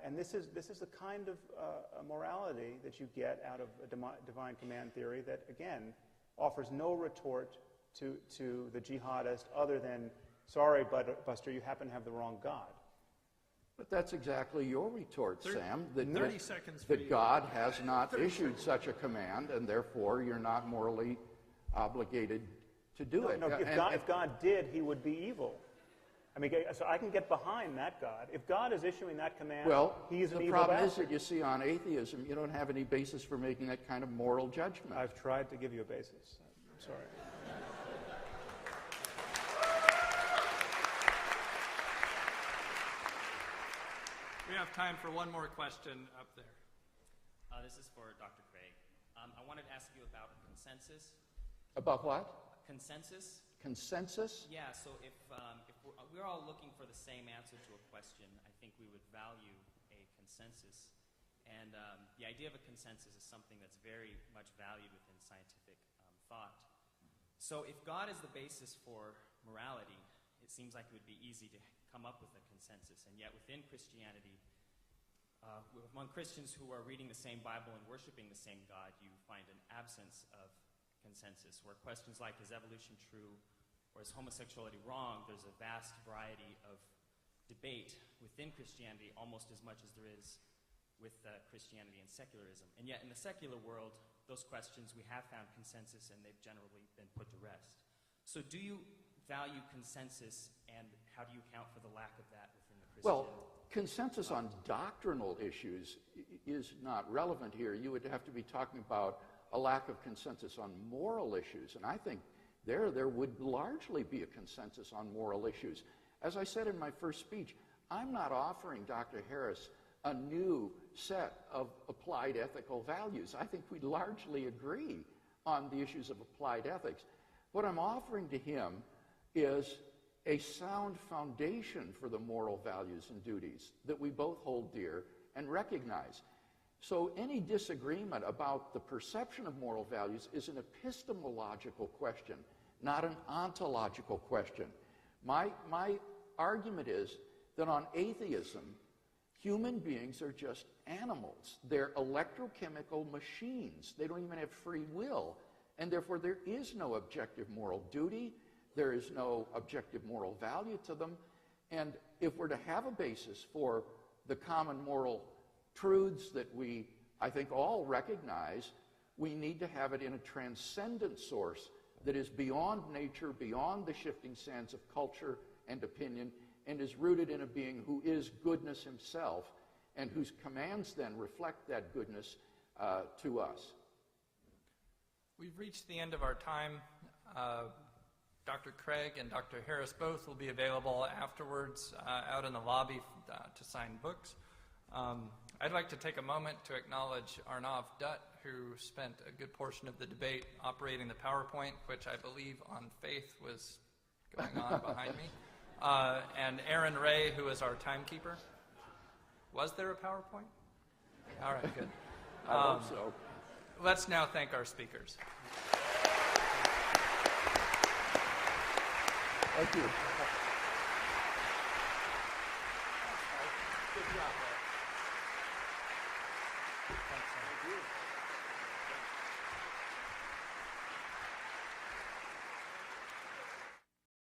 And this is the kind of morality that you get out of a divine command theory that, again, offers no retort to the jihadist other than, sorry, Buster, you happen to have the wrong God. But that's exactly your retort, Sam. That 30 seconds for you. That God has not issued such a command, and therefore you're not morally obligated to do it. No, if God did, he would be evil. I mean, so I can get behind that God. If God is issuing that command, he's an evil bastard. The problem is that you see on atheism, you don't have any basis for making that kind of moral judgment. I've tried to give you a basis. I'm sorry. We have time for one more question up there. This is for Dr. Craig. I wanted to ask you about consensus. About what? Consensus. Consensus? Yeah, so if we're all looking for the same answer to a question, I think we would value a consensus. And the idea of a consensus is something that's very much valued within scientific thought. So if God is the basis for morality, it seems like it would be easy to come up with a consensus. And yet within Christianity, among Christians who are reading the same Bible and worshiping the same God, you find an absence of consensus, where questions like, is evolution true, or is homosexuality wrong, there's a vast variety of debate within Christianity, almost as much as there is with Christianity and secularism. And yet in the secular world, those questions, we have found consensus, and they've generally been put to rest. So do you value consensus, and how do you account for the lack of that within the Christian? Well, consensus on doctrinal issues is not relevant here. You would have to be talking about a lack of consensus on moral issues, and I think there would largely be a consensus on moral issues. As I said in my first speech, I'm not offering Dr. Harris a new set of applied ethical values. I think we largely agree on the issues of applied ethics. What I'm offering to him is a sound foundation for the moral values and duties that we both hold dear and recognize. So any disagreement about the perception of moral values is an epistemological question, not an ontological question. My argument is that on atheism, human beings are just animals. They're electrochemical machines. They don't even have free will, and therefore there is no objective moral duty. There is no objective moral value to them. And if we're to have a basis for the common moral truths that we, I think, all recognize, we need to have it in a transcendent source that is beyond nature, beyond the shifting sands of culture and opinion, and is rooted in a being who is goodness himself, and whose commands then reflect that goodness to us. We've reached the end of our time. Dr. Craig and Dr. Harris both will be available afterwards out in the lobby to sign books. I'd like to take a moment to acknowledge Arnav Dutt, who spent a good portion of the debate operating the PowerPoint, which I believe on faith was going on behind me, and Aaron Ray, who is our timekeeper. Was there a PowerPoint? All right, good. I hope so. Let's now thank our speakers. Thank you. Good job, Ray. Thank you.